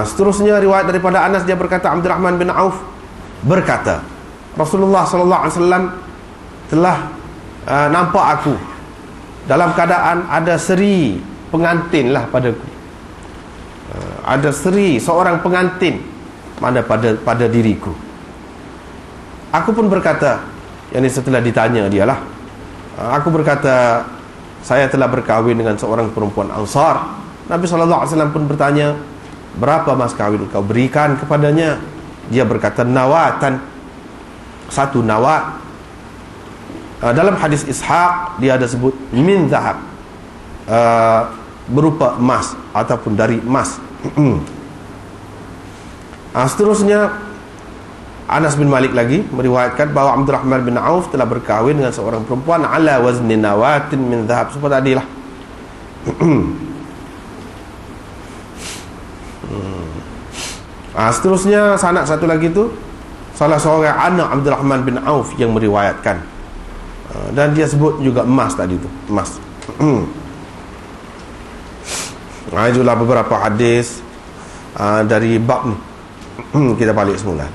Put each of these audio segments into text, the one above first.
Seterusnya riwayat daripada Anas, dia berkata, Abdurrahman bin Auf berkata, Rasulullah sallallahu alaihi wasallam telah nampak aku dalam keadaan ada seri pengantin lah padaku. Ada seri seorang pengantin mana pada diriku. Aku pun berkata, yang ini setelah ditanya dia lah, aku berkata, saya telah berkahwin dengan seorang perempuan Ansar. Nabi SAW pun bertanya, berapa mas kahwin kau berikan kepadanya? Dia berkata, nawatan, satu nawat. Dalam hadis Ishaq dia ada sebut min zahab, berupa emas ataupun dari emas. Seterusnya Anas bin Malik lagi meriwayatkan bahawa Abdurrahman bin Auf telah berkahwin dengan seorang perempuan ala wazni nawatin min zahab, seperti tadilah. Seterusnya sanad satu lagi tu salah seorang anak Abdurrahman bin Auf yang meriwayatkan, dan dia sebut juga emas tadi tu, emas. Itulah beberapa hadis dari bab ni. Kita balik semula.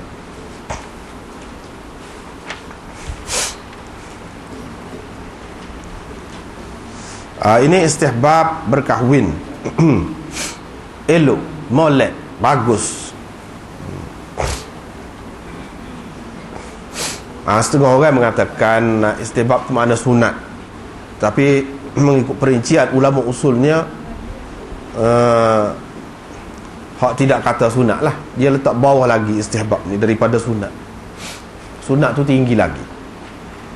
Ini istihbab berkahwin. Elok, molek, bagus. Setengah orang mengatakan istihbab itu makna sunat, tapi mengikut perincian ulama usulnya, hak tidak kata sunat lah, dia letak bawah lagi istihbab ni daripada sunat. Sunat tu tinggi lagi,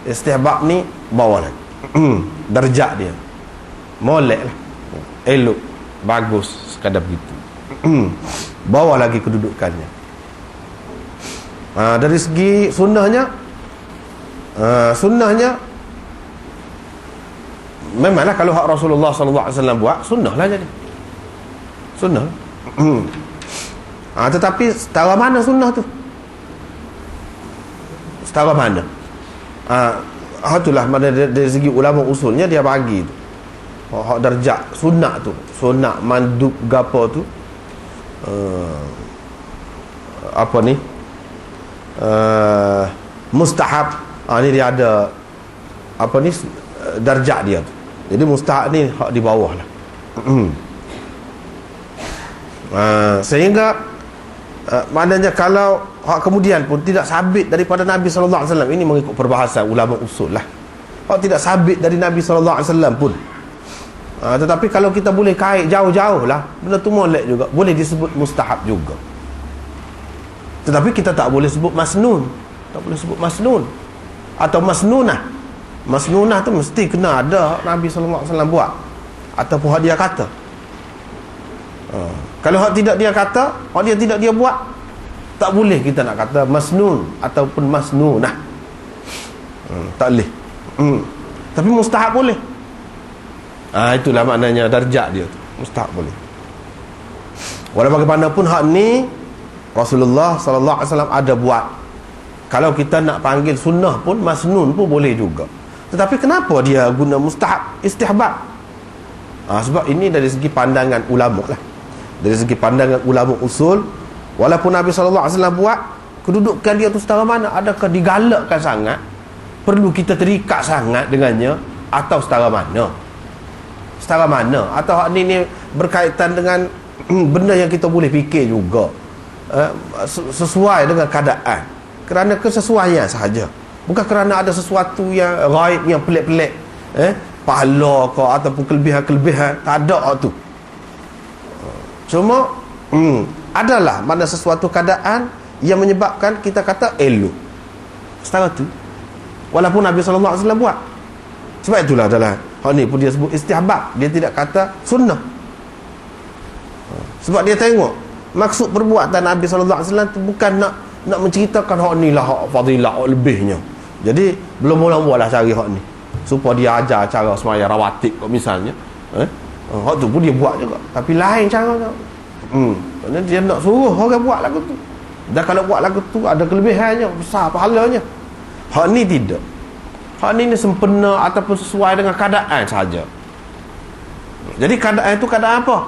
istihbab ni bawah lagi. Darjat dia molek lah, elok, bagus, sekadar begitu. Bawah lagi kedudukannya. Dari segi sunnahnya, memanglah kalau hak Rasulullah SAW buat, sunnah lah jadi sunnah. Tetapi setara mana sunnah tu? Setara mana? Itulah dari segi ulama usulnya dia bagi tu, hak darjat sunat tu, sunat mandub gapo tu, apa ni, mustahab. Ni dia ada apa ni, darjat dia tu. Jadi mustahab ni hak di bawah lah. Sehingga maknanya kalau hak kemudian pun tidak sabit daripada Nabi SAW, ini mengikut perbahasan ulama usul lah, hak tidak sabit dari Nabi SAW pun, tetapi kalau kita boleh kait jauh-jauh lah, benda tu molek juga, boleh disebut mustahab juga. Tetapi kita tak boleh sebut masnun, tak boleh sebut masnun atau masnunah. Masnunah tu mesti kena ada Nabi SAW buat ataupun hak dia kata. Kalau hak tidak dia kata, hak dia tidak dia buat, tak boleh kita nak kata masnun ataupun masnunah. Tak boleh. Tapi mustahab boleh. Itulah maknanya darjat dia tu, mustahab boleh. Walau bagaimanapun hak ni Rasulullah SAW ada buat. Kalau kita nak panggil sunnah pun, masnun pun boleh juga. Tetapi kenapa dia guna mustahab, istihbab? Sebab ini dari segi pandangan ulama lah, dari segi pandangan ulama usul. Walaupun Nabi SAW buat, kedudukan dia tu setara mana? Adakah digalakkan sangat, perlu kita terikat sangat dengannya, atau setara mana? Setara mana? Atau hak ni berkaitan dengan benda yang kita boleh fikir juga, sesuai dengan keadaan, kerana kesesuaian sahaja, bukan kerana ada sesuatu yang ghaib, yang pelik-pelik, pahala ke ataupun kelebihan-kelebihan. Tak ada tu. Cuma adalah mana sesuatu keadaan yang menyebabkan kita kata elok, setara tu, walaupun Nabi SAW buat. Sebab itulah adalah hal ni pun dia sebut istihbab, dia tidak kata sunnah. Sebab dia tengok maksud perbuatan Nabi SAW tu bukan nak menceritakan hak ni lah, hak fadilah, hak lebihnya. Jadi belum mula-mula cari hak ni supaya dia ajar cara semaya rawatib misalnya, hak tu pun dia buat juga, tapi lain cara tu. Kerana dia nak suruh orang buat lagu tu, dan kalau buat lagu tu ada kelebihannya, besar pahalanya. Hak ni tidak. Hak ni sempena ataupun sesuai dengan keadaan saja. Jadi keadaan itu keadaan apa?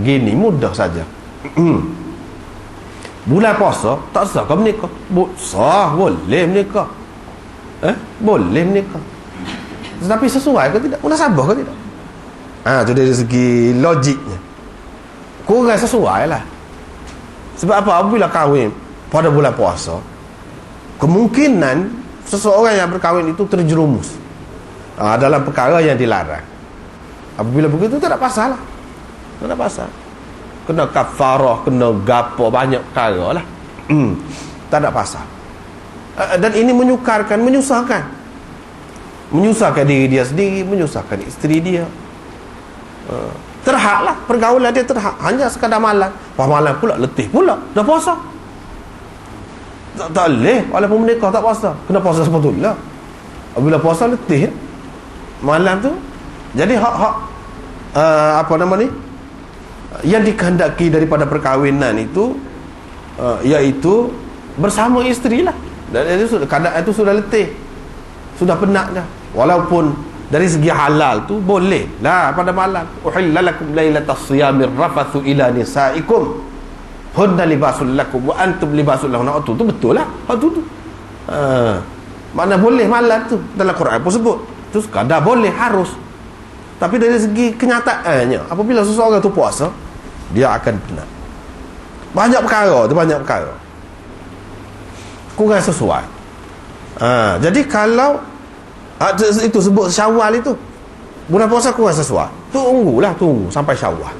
Gini mudah saja. Bulan puasa tak sah kau menikah. Sah, boleh menikah. Boleh menikah. Tetapi sesuai ke tidak? Munasabah ke tidak? Itu dari segi logiknya. Kurang sesuai lah. Sebab apa? Apabila kahwin pada bulan puasa, kemungkinan seseorang yang berkahwin itu terjerumus dalam perkara yang dilarang. Apabila begitu tak ada pasal lah. Tak ada pasal. Kena kafarah, kena gapo, banyak perkara lah. Tak ada pasal. Dan ini menyukarkan, menyusahkan diri dia sendiri, menyusahkan isteri dia. Terhak lah, pergaulan dia terhak. Hanya sekadar malam. Malam pula, letih pula, dah puasa. Tak boleh, walaupun menikah tak puasa. Kena puasa sepatutnya. Bila puasa letih malam tu. Jadi apa nama ni, yang dikehendaki daripada perkahwinan itu iaitu bersama isteri lah. Dan itu sudah, keadaan itu sudah letih, sudah penat dah. Walaupun dari segi halal tu boleh lah pada malam. Uhilla lakum lailatas siyamir rafathu ila nisaikum hunna libasul lakum wa antum libasul lahunna. Tu betul lah. Tu mana boleh malam tu, dalam Quran pun sebut. Tu sekadar boleh, harus. Tapi dari segi kenyataannya, apabila seseorang tu puasa, dia akan penat. Banyak perkara. Kurang sesuai. Jadi kalau itu sebut Syawal itu, bulan puasa kurang sesuai, tunggu sampai Syawal.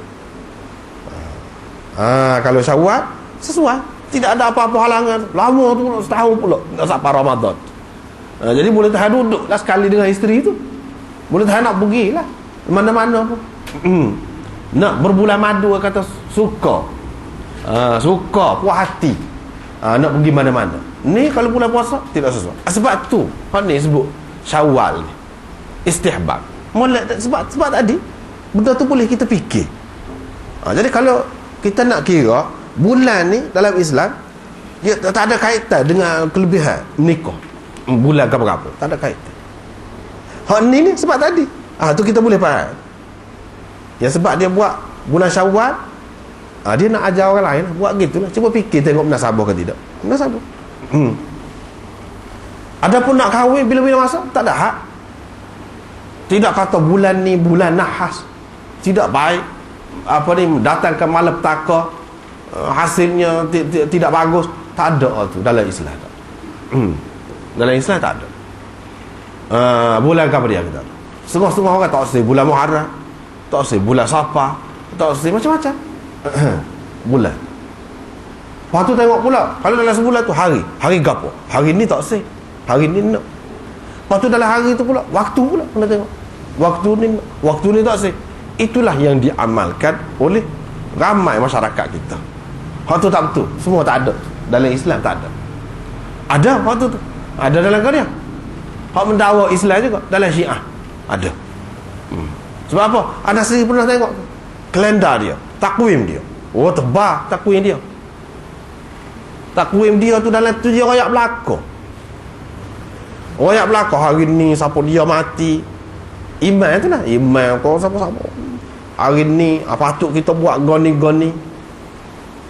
Kalau Syawal sesuai, tidak ada apa-apa halangan. Lama tu setahun pula nak sampai Ramadan. Jadi boleh tahan duduklah sekali dengan isteri tu. Boleh tahan nak pergilah mana-mana pun. Nak berbulan madu, kata suka. Suka, puas hati. Nak pergi mana-mana. Ni kalau bulan puasa tidak sesuai. Sebab tu ni sebut Syawal ni istihbab. Sebab tadi benda tu boleh kita fikir. Jadi kalau kita nak kira bulan ni dalam Islam, dia tak ada kaitan dengan kelebihan menikah. Bulan berapa, tak ada kaitan. Ni sebab tadi tu kita boleh faham. Ya, sebab dia buat bulan Syawal, dia nak ajar orang lain buat gitulah. Cuba fikir tengok munasabah ke tidak. Munasabah. Adapun nak kahwin bila-bila masa, tak ada hak. Tidak kata bulan ni bulan nahas, tidak baik, datangkan malapetaka, hasilnya tidak bagus. Tak ada tu dalam Islam. Dalam Islam tak ada. Bulan apa dia kata? Setengah-setengah orang tak usah bulan Muharram, tak usah bulan Safar, tak usah macam-macam bulan. Lepas tu tengok pula, kalau dalam sebulan tu hari gapo? Hari ni tak usah, hari ni nak. Lepas tu dalam hari tu pula, waktu pula kena tengok. Waktu ni tak usah. Itulah yang diamalkan oleh ramai masyarakat kita. Waktu tak betul, semua tak ada. Dalam Islam tak ada. Ada waktu tu, ada dalam Korea. Hak mendakwa Islam juga dalam Syiah ada. Sebab apa? Anak sendiri pernah tengok kalender dia, takwim dia. Oh, tebal takwim dia. Takwim dia tu dalam tu dia royak belaka. Royak belaka hari ni siapa dia mati. Iman tu lah, iman kau siapa-siapa. Hari ni patut kita buat goni-goni.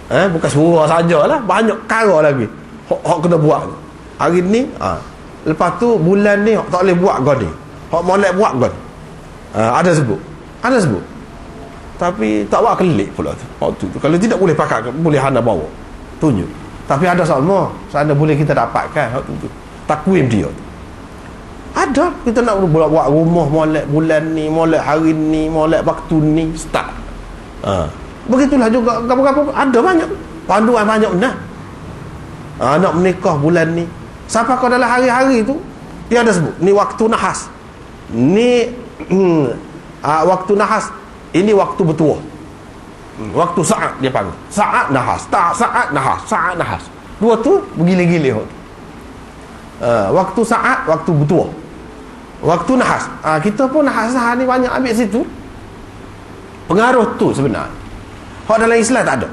Bukan surah sajalah, banyak perkara lagi hak kena buat. Hari ni lepas tu bulan ni tak boleh buat goni. Hak molek buat goni. Ada sebut. Tapi tak buat kelik pula tu. Waktu tu kalau tidak boleh pakai, boleh hana bawa. Tunjuk. Tapi ada sama, sana boleh kita dapatkan waktu tu. Takwim dia tu. Ada, kita nak buat rumah molek bulan ni, molek hari ni, molek waktu ni, start. Begitulah juga apa-apa ada banyak panduan banyak dah. Nak menikah bulan ni. Siapa kau dalam hari-hari tu dia ada sebut ni waktu nahas. Ni waktu nahas. Ini waktu bertuah. Waktu saat dia panggil. Saat nahas, saat nahas. Dua tu bergila-gila. Waktu saat, waktu bertuah. Waktu nahas. Kita pun nahas ni banyak ambil situ. Pengaruh tu sebenarnya. Hak dalam Islam tak ada.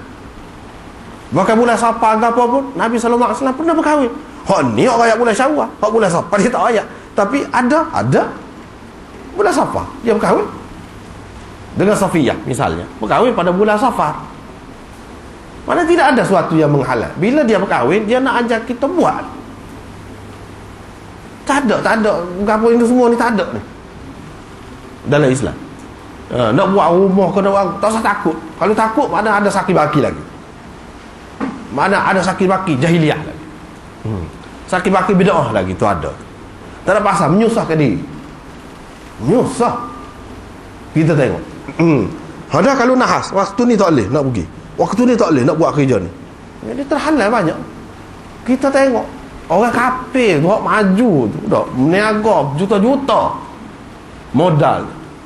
Bahkan bulan Safar ke apa pun Nabi SAW pernah berkahwin. Hak ni hak rakyat bulan Syawal, hak bulan Safar dia tak rakyat. Tapi ada bulan Safar dia berkahwin. dengan Safiyah misalnya, berkahwin pada bulan Safar. Mana tidak ada sesuatu yang menghalang. Bila dia berkahwin, dia nak ajar kita buat. Tak ada. Apa ini semua ni tak ada ni dalam Islam. Nak buat rumah ke nak buat, tak usah takut. Kalau takut, mana ada sakit baki lagi. Mana ada sakit baki jahiliah lagi. Sakit baki bid'ah lagi tu ada. Tak ada pasal menyusahkan diri. Menyusah. Kita tengok. Ada kalau nahas, waktu ni tak boleh nak pergi. Waktu ni tak boleh nak buat kerja ni. Dia terhalal banyak. Kita tengok orang kafir tu, orang maju tu, dah meniaga juta-juta modal.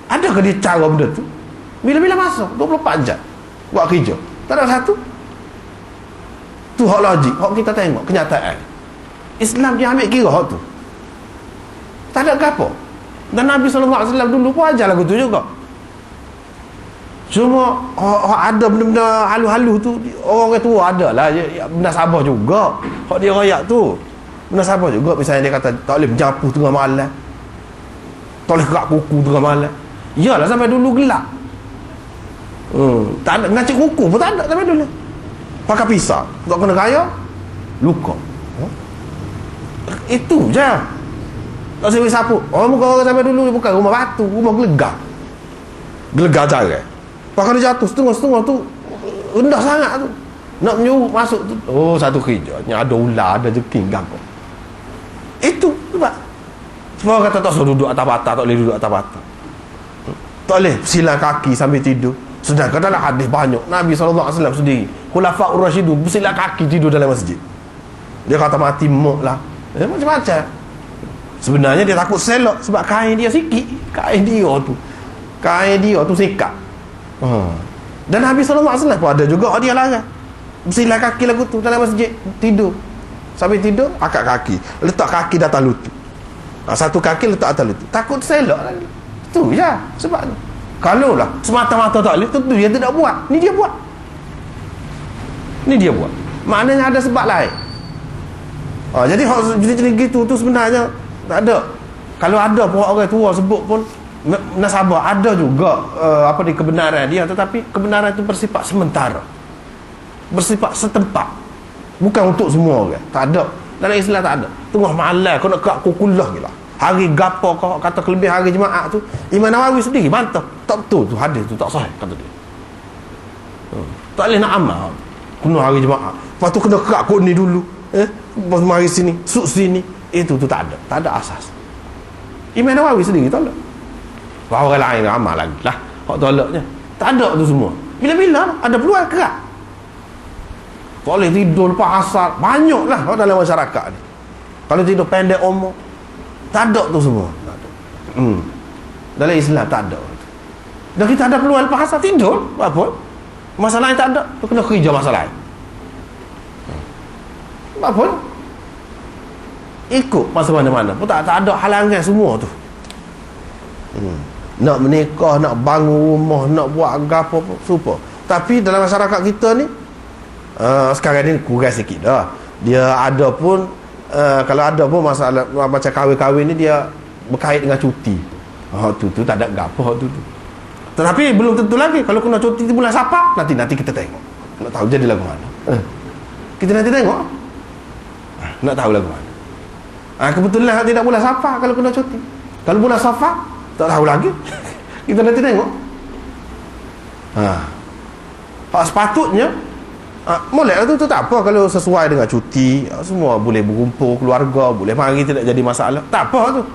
Adakah dia cara benda tu? Bila-bila masa 24 jam buat kerja. Tak ada satu. Tu hak logik, hak kita tengok kenyataan. Islam dia ambil kira hak tu. Tak ada apa. Dan Nabi SAW dulu pun ajar lagu tu juga. Cuma ada benda-benda halu-halu tu, orang tua ada lah benda sabar juga. Hak dia royak tu benda sabar juga. Misalnya dia kata tak boleh menjapuh tengah malam, tak boleh kerak kuku tengah malam. Yalah sampai dulu gelap. Tak ada ngacik kuku pun tak ada sampai dulu. Pakai pisau tak kena raya luka. Itu je. Tak sewi sapu. Orang sampai dulu bukan rumah batu, rumah gelegar. Gelegar cara. Pakai dia jatuh setengah-setengah tu rendah sangat tu. Nak menyuruh masuk tu. Oh, satu kerja. Ada ular, ada jeking gapo. Itu sebab orang kata tak suruh duduk atas bata, tak boleh duduk atas bata. Tak boleh silang kaki sambil tidur. Sedangkan dalam hadis banyak Nabi SAW sendiri, Khulafaur Rasyidun bersilang kaki tidur dalam masjid. Dia kata mati mok lah. Macam-macam. Sebenarnya dia takut selok sebab kain dia sikit. Kain dia tu sikat. Dan Nabi SAW pun ada juga dia larang bersilang kaki lagu tu dalam masjid tidur. Sambil tidur akak kaki, letak kaki di atas lutut. Satu kaki letak atas lutut. Takut selok lagi. Tu je sebab tu. Kalau lah semata-mata tak boleh, tentu dia tidak buat. Ni dia buat. Maknanya ada sebab lain. Jadi hak jenis-jenis gitu tu sebenarnya tak ada. Kalau ada pun orang tua sebut pun nasabah, ada juga di kebenaran dia, tetapi kebenaran itu bersifat sementara, bersifat setempat, bukan untuk semua orang. Tak ada dalam Islam, tak ada. Tengah malam kau nak kerak kukulah gila. Hari gapo kau kata kelebihan hari Jumaat tu, Imam Nawawi sendiri bantah. Tak betul tu hadis tu, tak sahih kata dia. Tak boleh nak amal kena hari Jumaat. Lepas tu kena kerak kod ni dulu. Lepas mari sini, suk sini. Itu tu tak ada asas. Imam Nawawi sendiri tolak. Orang lain amal lagi lah. Hak tolaknya. Tak ada tu semua. Bila-bila ada peluang kerak. Tak boleh tidur lepas asar. Banyak lah dalam masyarakat ni. Kalau tidur pendek umur, tak ada tu semua. Tak ada. Dalam Islam tak ada. Dan kita ada peluang lepas asar tidur, apa? Masalah yang tak ada, tu kena kerja masalah lain. Apa? Ikut masa mana-mana. Pun tak ada halangan semua tu. Nak menikah, nak bangun rumah, nak buat apa pun super. Tapi dalam masyarakat kita ni sekarang ni kurang sikit dah. Dia ada pun kalau ada pun masalah macam kahwin-kahwin ni dia berkait dengan cuti. Tu tak ada gapo tu. Tetapi belum tentu lagi kalau kena cuti di bulan Safar, nanti kita tengok. Nak tahu jadi lagu mana. Kita nanti tengok. Nak tahu lagu mana. Kebetulan tidak bulan Safar kalau kena cuti. Kalau bulan Safar tak tahu lagi. Kita nanti tengok. Sepatutnya molek tu tak apa kalau sesuai dengan cuti, semua boleh berkumpul keluarga, boleh mari, tidak jadi masalah. Tak apa tu.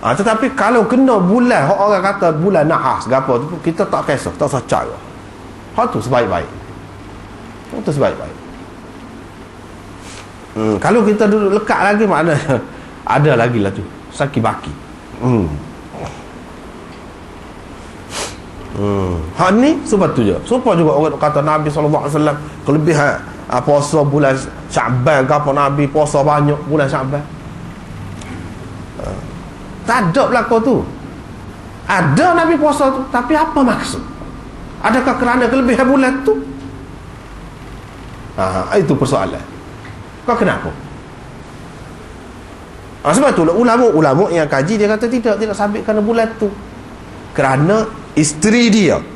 Tetapi kalau kena bulan, orang kata bulan nahas gapo tu, kita tak kisah, tak usah cara. Hak tu sebaik-baik. Itu sebaik-baik. Kalau kita duduk lekat lagi, maknanya ada lagi lah tu sakit baki. Hak ni sebab tu je. Supaya juga orang kata Nabi SAW kelebihan puasa bulan Syaban, apa Nabi puasa banyak bulan Syaban. Tak ada berlaku tu. Ada Nabi puasa tu, tapi apa maksud? Adakah kerana kelebihan bulan tu? Itu persoalan. Kau kenapa? Sebab tu ulama yang kaji dia kata tidak sabit kerana bulan tu. Kerana isteri dia